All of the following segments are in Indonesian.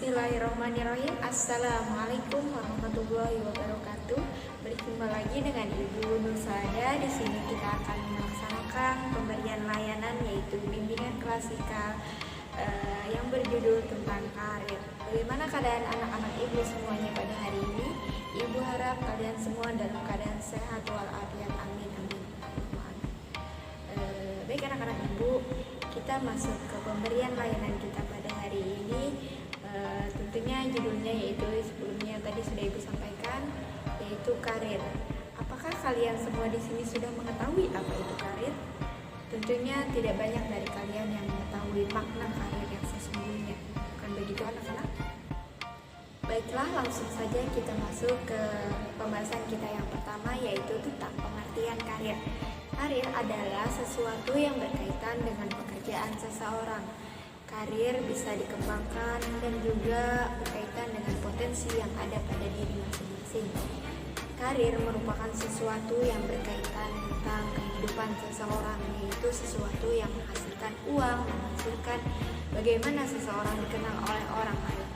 Bismillahirrahmanirrahim. Assalamualaikum warahmatullahi wabarakatuh. Berjumpa lagi dengan Ibu Nur Saada. Di sini kita akan melaksanakan pemberian layanan yaitu bimbingan klasikal yang berjudul tentang karir. Bagaimana keadaan anak-anak Ibu semuanya pada hari ini? Ibu harap kalian semua dalam keadaan sehat walafiat. Amin amin. Baik anak-anak Ibu, kita masuk ke pemberian layanan kita pada hari ini. Tentunya judulnya yaitu sebelumnya tadi sudah Ibu sampaikan, yaitu karir. Apakah kalian semua di sini sudah mengetahui apa itu karir? Tentunya tidak banyak dari kalian yang mengetahui makna karir yang sesungguhnya. Bukan begitu anak-anak? Baiklah, langsung saja kita masuk ke pembahasan kita yang pertama, yaitu tentang pengertian karir. Karir adalah sesuatu yang berkaitan dengan pekerjaan seseorang. Karir bisa dikembangkan dan juga berkaitan dengan potensi yang ada pada diri masing-masing. Karir merupakan sesuatu yang berkaitan tentang kehidupan seseorang, yaitu sesuatu yang menghasilkan uang, menghasilkan bagaimana seseorang dikenal oleh orang lain.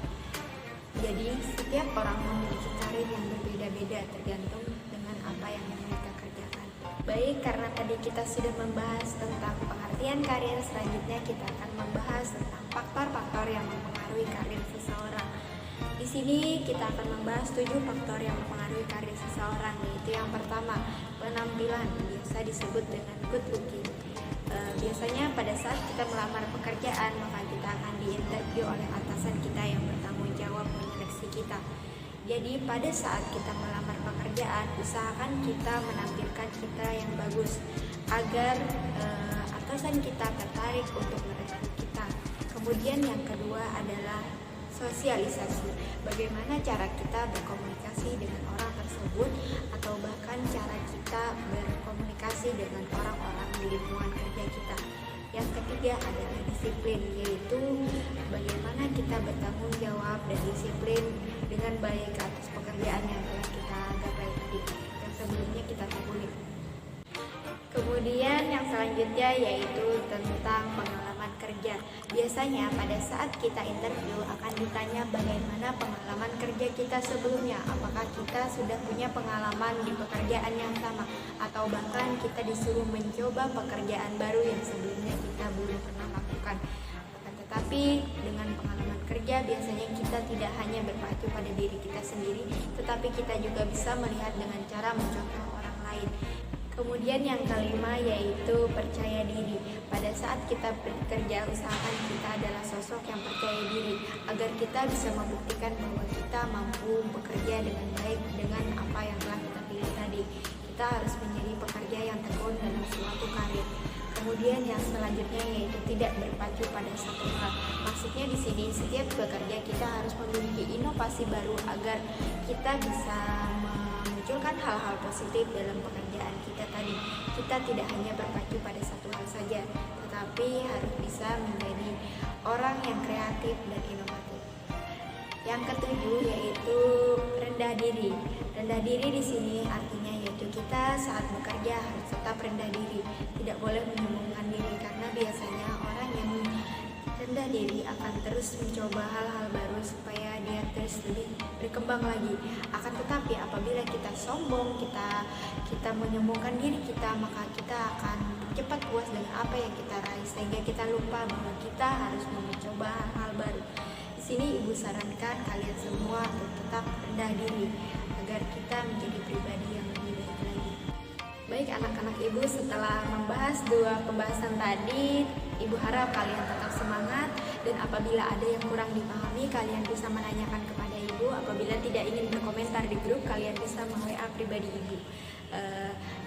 Jadi setiap orang memiliki karir yang berbeda-beda tergantung dengan apa yang mereka kerjakan. Baik, karena tadi kita sudah membahas tentang pengertian karir, selanjutnya kita akan membahas tentang faktor-faktor yang mempengaruhi karir seseorang. Di sini kita akan membahas 7 faktor yang mempengaruhi karir seseorang, yaitu yang pertama, penampilan, biasa disebut dengan good looking. Biasanya pada saat kita melamar pekerjaan, maka kita akan diinterview oleh atasan kita yang bertanggung jawab menyeleksi kita. Jadi pada saat kita melamar pekerjaan, usahakan kita menampilkan kita yang bagus agar atasan kita tertarik untuk merekrut kita. Kemudian yang kedua adalah sosialisasi. Bagaimana cara kita berkomunikasi dengan orang tersebut atau bahkan cara kita berkomunikasi dengan orang-orang di lingkungan kerja kita. Yang ketiga adalah disiplin, yaitu bagaimana kita bertanggung jawab dan disiplin dengan baik atas pekerjaan yang telah kita gapai tadi, yang sebelumnya kita tekuni. Kemudian yang selanjutnya yaitu tentang pengalaman kerja. Biasanya pada saat kita interview akan ditanya bagaimana pengalaman kerja kita sebelumnya. Apakah kita sudah punya pengalaman di pekerjaan yang sama, atau bahkan kita disuruh mencoba pekerjaan baru yang sebelumnya kita belum pernah lakukan. Tetapi dengan pengalaman kerja biasanya kita tidak hanya berpacu pada diri kita sendiri, tetapi kita juga bisa melihat dengan cara mencontoh orang lain. Kemudian yang kelima yaitu percaya diri. Pada saat kita bekerja, usahakan kita adalah sosok yang percaya diri agar kita bisa membuktikan bahwa kita mampu bekerja dengan baik dengan apa yang telah kita pilih tadi. Kita harus menjadi pekerja yang tekun dalam suatu karir. Kemudian yang selanjutnya yaitu tidak berpacu pada satu hal. Maksudnya di sini setiap bekerja kita harus memiliki inovasi baru agar kita bisa memunculkan hal-hal positif dalam pekerjaan kita tadi. Kita tidak hanya berpacu pada satu hal saja, tetapi harus bisa menjadi orang yang kreatif dan inovatif. Yang ketujuh yaitu rendah diri. Rendah diri di sini artinya yaitu kita saat bekerja harus tetap rendah diri, tidak boleh menyombongkan diri, karena biasanya orang yang rendah diri akan terus mencoba hal-hal baru supaya dia terus lebih berkembang lagi. Akan tetapi apabila kita sombong, kita menyombongkan diri kita, maka kita akan cepat puas dengan apa yang kita raih sehingga kita lupa bahwa kita harus mencoba hal-hal baru. Di sini Ibu sarankan kalian semua untuk tetap rendah diri agar kita menjadi pribadi yang lebih baik lagi. Baik anak-anak Ibu, setelah membahas 2 pembahasan tadi, Ibu harap kalian tetap semangat, dan apabila ada yang kurang dipahami, kalian bisa menanyakan kepada Ibu. Apabila tidak ingin berkomentar di grup, kalian bisa WA pribadi Ibu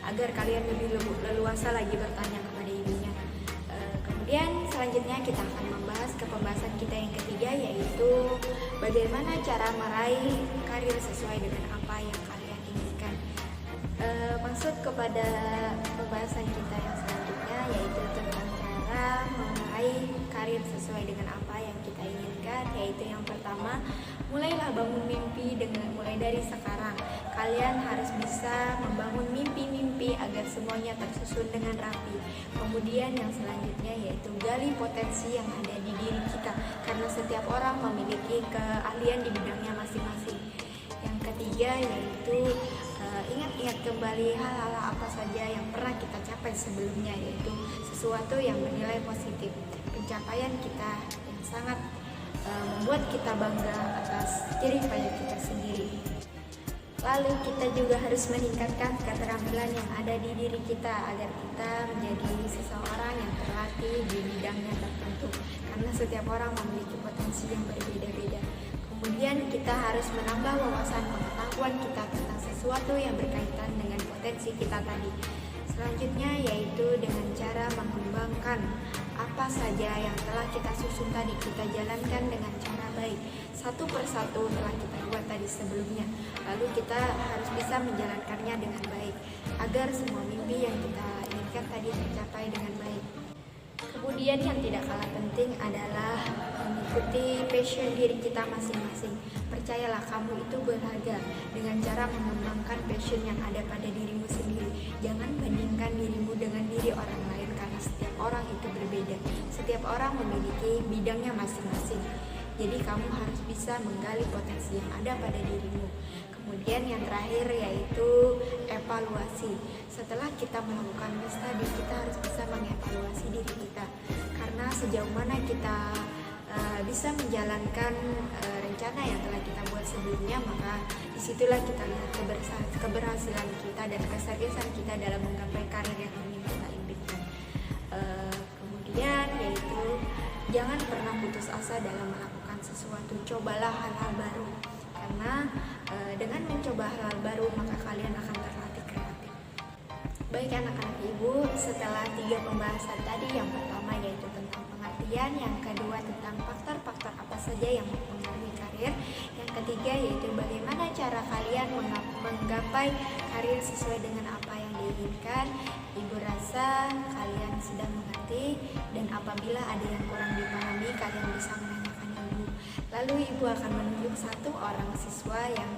agar kalian lebih leluasa lagi bertanya kepada Ibunya. Kemudian selanjutnya kita akan membahas ke pembahasan kita yang ketiga, yaitu bagaimana cara meraih karir sesuai dengan apa yang kalian inginkan. Masuk kepada pembahasan kita yang selanjutnya, yaitu tentang cara meraih karir sesuai dengan apa yang kita inginkan, yaitu yang pertama, mulailah bangun mimpi mulai dari sekarang. Kalian harus bisa membangun mimpi-mimpi agar semuanya tersusun dengan rapi. Kemudian yang selanjutnya yaitu gali potensi yang ada di diri kita, karena karena setiap orang memiliki keahlian di bidangnya masing-masing. Yang ketiga yaitu ingat-ingat kembali hal-hal apa saja yang pernah kita capai sebelumnya, yaitu sesuatu yang bernilai positif, pencapaian kita yang sangat membuat kita bangga atas jerih payah kita sendiri. Lalu kita juga harus meningkatkan keterampilan yang ada di diri kita agar kita menjadi seseorang yang terlatih di bidangnya tertentu, karena setiap orang memiliki potensi yang berbeda-beda. Kemudian kita harus menambah wawasan pengetahuan kita tentang sesuatu yang berkaitan dengan potensi kita tadi. Selanjutnya yaitu dengan cara mengembangkan apa saja yang telah kita susun tadi, kita jalankan dengan cara baik. Satu persatu telah kita buat tadi sebelumnya. Lalu kita harus bisa menjalankannya dengan baik agar semua mimpi yang kita inginkan tadi tercapai dengan baik. Kemudian yang tidak kalah penting adalah mengikuti passion diri kita masing-masing. Percayalah, kamu itu berharga dengan cara mengembangkan passion yang ada pada dirimu sendiri. Jangan bandingkan dirimu dengan diri orang lain karena setiap orang itu berbeda. Setiap orang memiliki bidangnya masing-masing. Jadi kamu harus bisa menggali potensi yang ada pada dirimu. Kemudian yang terakhir yaitu evaluasi. Setelah kita melakukan studi, kita harus bisa mengevaluasi diri kita. Karena sejauh mana kita bisa menjalankan rencana yang telah kita buat sebelumnya, maka disitulah kita lihat keberhasilan kita dan keseriusan kita dalam menggapai karir yang ingin kita impikan. Kemudian yaitu jangan pernah putus asa dalam melakukan sesuatu. Cobalah hal-hal baru, karena dengan mencoba hal-hal baru maka kalian akan terlatih kreatif. Baik anak-anak ibu, setelah 3 pembahasan tadi, yang pertama yaitu tentang pengertian, yang kedua tentang faktor-faktor apa saja yang mempengaruhi karir, yang ketiga yaitu bagaimana cara kalian menggapai karir sesuai dengan apa yang diinginkan. Ibu rasa kalian sudah mengerti, dan apabila ada yang kurang dipahami kalian bisa menanyakan ibu. Lalu ibu akan menunjuk 1 orang siswa yang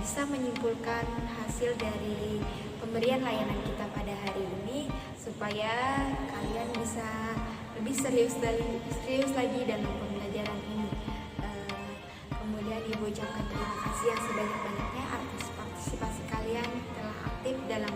bisa menyimpulkan hasil dari pemberian layanan kita pada hari ini, supaya kalian bisa lebih serius lagi dalam pembelajaran ini. Kemudian ibu ucapkan terima kasih yang sebanyak-banyaknya atas partisipasi kalian telah aktif dalam